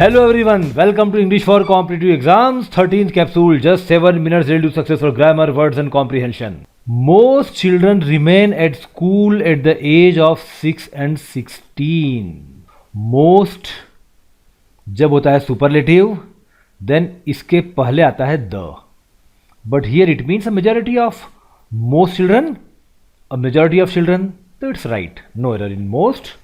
Hello everyone, welcome to English for Competitive Exams, 13th capsule, just 7 minutes ready to success for grammar, words and comprehension. Most children remain at school at the age of 6 and 16. Most जब होता है superlative, then इसके पहले आता है the. But here it means a majority of most children, a majority of children, so it's right, no error in most.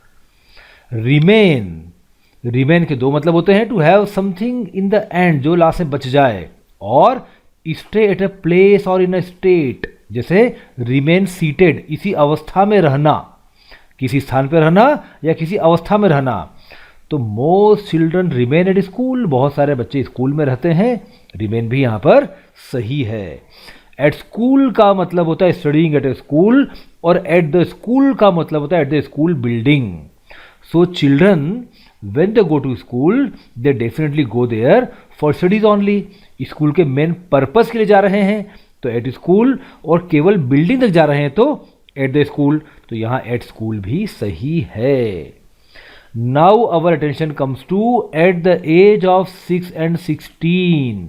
Remain के दो मतलब होते हैं, to have something in the end, जो लास्ट में बच जाए, और स्टे एट अ प्लेस और इन अ स्टेट, जैसे रिमेन सीटेड, इसी अवस्था में रहना, किसी स्थान पर रहना या किसी अवस्था में रहना. तो most children remain at school, बहुत सारे बच्चे स्कूल में रहते हैं, रिमेन भी यहाँ पर सही है. एट स्कूल का मतलब होता है स्टडीइंग एट ए स्कूल, और एट द स्कूल का मतलब होता है eight the school building. So children when they go to school they definitely go there for studies only. School के मेन पर्पस के लिए जा रहे हैं तो एट स्कूल, और केवल बिल्डिंग तक जा रहे हैं तो एट द स्कूल, तो यहाँ एट स्कूल भी सही है. Now our attention comes to at the as of 6 and 16.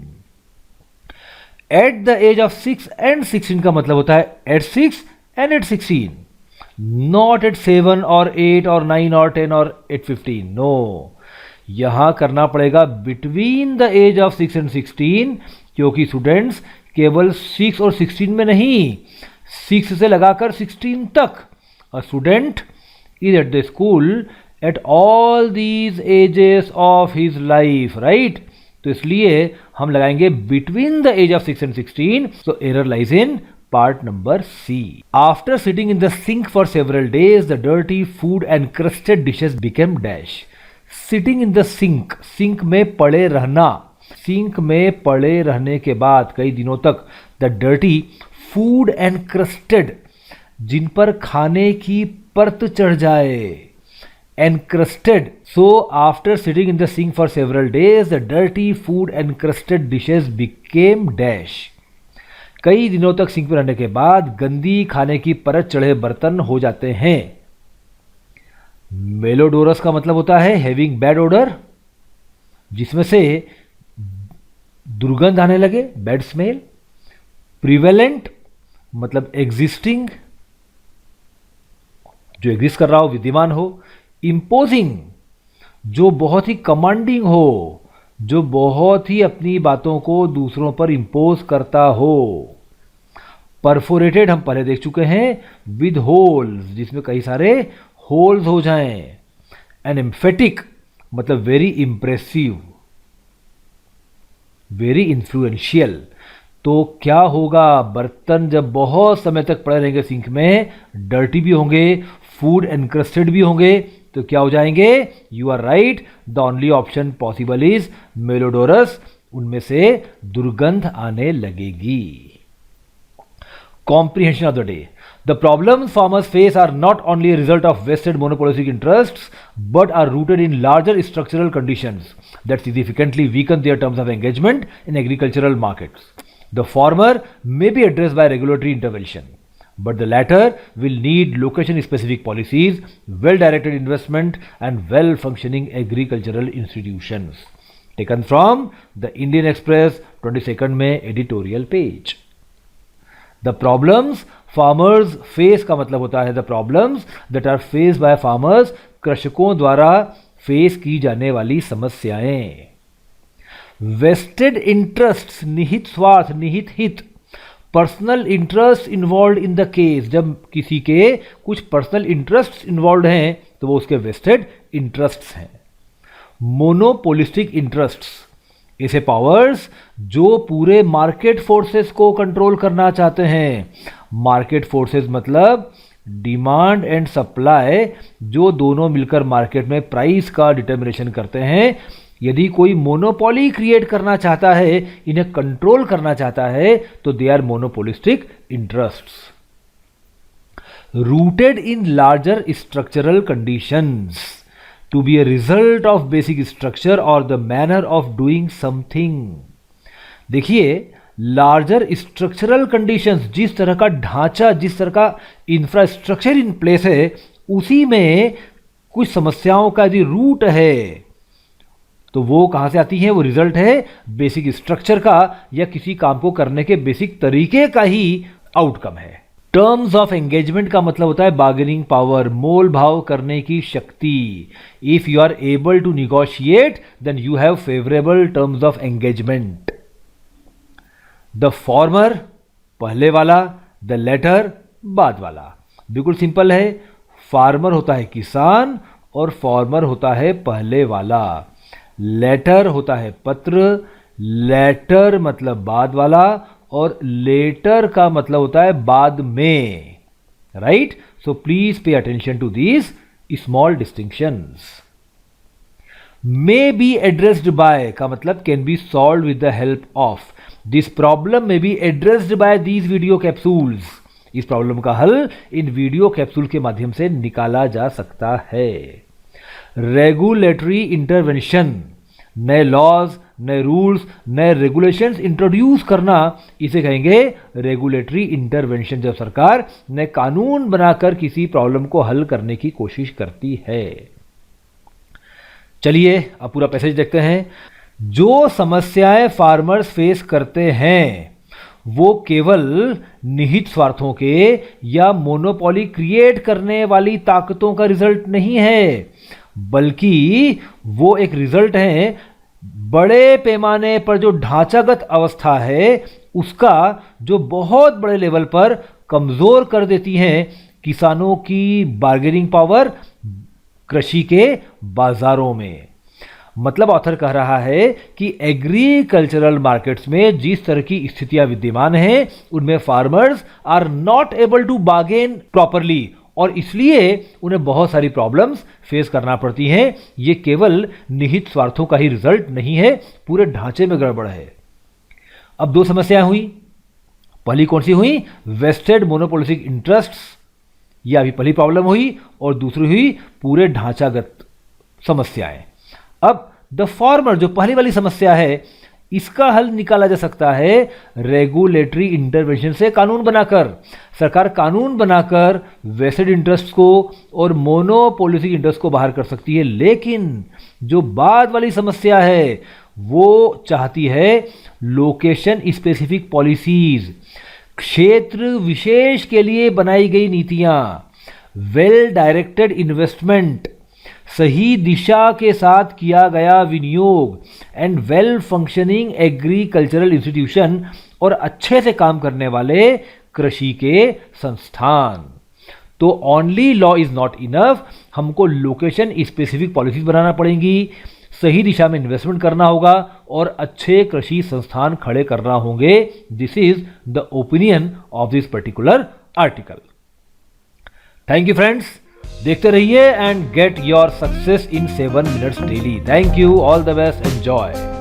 At the as of 6 and 16 का मतलब होता है at 6 and at 16, not at 7 और 8 और 9 और 10 और 8-15. नो, यहां करना पड़ेगा between the age of 6 and 16, क्योंकि स्टूडेंट्स केवल 6 और 16 में नहीं, 6 से लगाकर 16 तक a student is at the school at all these ages of his life, right. तो इसलिए हम लगाएंगे बिटवीन the age of 6 and 16. So error lies in part number C. After sitting in the sink for several days, the dirty food and crusted dishes became dash. Sitting in the sink, sink में पड़े रहना, sink में पड़े रहने के बाद कई दिनों तक, the dirty food and crusted, जिन पर खाने की परत चढ़ जाए, encrusted. So after sitting in the sink for several days, the dirty food and crusted dishes became dash. कई दिनों तक सिंक में रहने के बाद गंदी खाने की परत चढ़े बर्तन हो जाते हैं. मेलोडोरस का मतलब होता है हैविंग बैड ओडर, जिसमें से दुर्गंध आने लगे, बैड स्मेल. प्रिवेलेंट मतलब एग्जिस्टिंग, जो एग्जिस्ट कर रहा हो, विद्यमान हो. इंपोजिंग जो बहुत ही कमांडिंग हो, जो बहुत ही अपनी बातों को दूसरों पर इंपोज करता हो. परफोरेटेड हम पहले देख चुके हैं, विद होल्स, जिसमें कई सारे होल्स हो जाएं. एंड एम्फेटिक मतलब वेरी इंप्रेसिव, वेरी इन्फ्लुएंशियल. तो क्या होगा, बर्तन जब बहुत समय तक पड़े रहेंगे सिंक में, डर्टी भी होंगे, फूड एनक्रस्टेड भी होंगे, तो क्या हो जाएंगे. You are right, the only option possible is malodorous, उनमें से दुर्गंध आने लगेगी. Comprehension of the day. The problems farmers face are not only result of vested monopolistic interests but are rooted in larger structural conditions that significantly weaken their terms of engagement in agricultural markets. The former may be addressed by regulatory intervention, but the latter will need location-specific policies, well-directed investment, and well-functioning agricultural institutions. Taken from the Indian Express 22nd May editorial page. The problems farmers face का मतलब होता है the problems that are faced by farmers, कृषकों द्वारा face की जाने वाली समस्याएं. Vested interests, निहित स्वार्थ, निहित हित. Personal interest involve in the case, जब किसी के कुछ पर्सनल इंटरेस्ट इन्वॉल्व हैं तो वो उसके वेस्टेड इंटरेस्ट्स हैं. मोनोपोलिस्टिक इंटरेस्ट्स, ऐसे पावर्स जो पूरे मार्केट फोर्सेस को कंट्रोल करना चाहते हैं. मार्केट फोर्सेस मतलब डिमांड एंड सप्लाई, जो दोनों मिलकर मार्केट में प्राइस का डिटर्मिनेशन करते हैं. यदि कोई मोनोपोली क्रिएट करना चाहता है, इन्हें कंट्रोल करना चाहता है, तो they are monopolistic interests. Rooted in larger structural conditions, to be a result of basic structure और the manner of doing something. देखिए, लार्जर स्ट्रक्चरल कंडीशंस, जिस तरह का ढांचा, जिस तरह का इंफ्रास्ट्रक्चर इन प्लेस है, उसी में कुछ समस्याओं का यदि रूट है, तो वो कहां से आती है? वो रिजल्ट है बेसिक स्ट्रक्चर का या किसी काम को करने के बेसिक तरीके का ही आउटकम है। टर्म्स ऑफ एंगेजमेंट का मतलब होता है बार्गेनिंग पावर, मोल भाव करने की शक्ति। If you are able to negotiate then you have favourable terms of engagement. The former पहले वाला, द लेटर बाद वाला। बिल्कुल सिंपल है, फार्मर होता है किसान और फॉर्मर होता है पहले वाला। लेटर होता है पत्र, लेटर मतलब बाद वाला, और लेटर का मतलब होता है बाद में। Right? So please pay attention to these small distinctions. May be addressed by का मतलब can be solved with the help of. This problem may be addressed by these video capsules. इस प्रॉब्लम का हल इन वीडियो कैप्सूल के माध्यम से निकाला जा सकता है। रेगुलेटरी इंटरवेंशन, नए लॉज, नए रूल्स, नए रेगुलेशंस इंट्रोड्यूस करना, इसे कहेंगे रेगुलेटरी इंटरवेंशन। जब सरकार नए कानून बनाकर किसी प्रॉब्लम को हल करने की कोशिश करती है। चलिए अब पूरा पैसेज देखते हैं। जो समस्याएं फार्मर्स फेस करते हैं वो केवल निहित स्वार्थों के या मोनोपोली क्रिएट करने वाली ताकतों का रिजल्ट नहीं है, बल्कि वो एक रिजल्ट है बड़े पैमाने पर जो ढांचागत अवस्था है उसका, जो बहुत बड़े लेवल पर कमजोर कर देती हैं किसानों की बार्गेनिंग पावर कृषि के बाजारों में। मतलब ऑथर कह रहा है कि एग्रीकल्चरल मार्केट्स में जिस तरह की स्थितियां विद्यमान हैं उनमें farmers are not able to bargain properly, और इसलिए उन्हें बहुत सारी प्रॉब्लम्स फेस करना पड़ती हैं। ये केवल निहित स्वार्थों का ही रिजल्ट नहीं है, पूरे ढांचे में गड़बड़ है। अब दो समस्याएं हुई। पहली कौन सी हुई? वेस्टेड मोनोपोलिस्टिक इंटरेस्ट्स, यह अभी पहली प्रॉब्लम हुई, और दूसरी हुई पूरे ढांचागत समस्याएं। अब द फॉर्मर, जो पहली वाली समस्या है, इसका हल निकाला जा सकता है रेगुलेटरी इंटरवेंशन से, कानून बनाकर। सरकार कानून बनाकर वेस्टेड इंटरेस्ट को और मोनोपोलिस्टिक इंटरेस्ट को बाहर कर सकती है। लेकिन जो बाद वाली समस्या है वो चाहती है लोकेशन स्पेसिफिक पॉलिसीज, क्षेत्र विशेष के लिए बनाई गई नीतियां, वेल डायरेक्टेड इन्वेस्टमेंट, सही दिशा के साथ किया गया विनियोग, and well functioning agricultural institution, और अच्छे से काम करने वाले कृषि के संस्थान। तो only law is not enough, हमको लोकेशन स्पेसिफिक पॉलिसीज बनाना पड़ेंगी, सही दिशा में इन्वेस्टमेंट करना होगा और अच्छे कृषि संस्थान खड़े करना होंगे। This is the opinion of this particular article. Thank you friends, देखते रहिए and get your success in 7 minutes daily. Thank you, all the best, enjoy.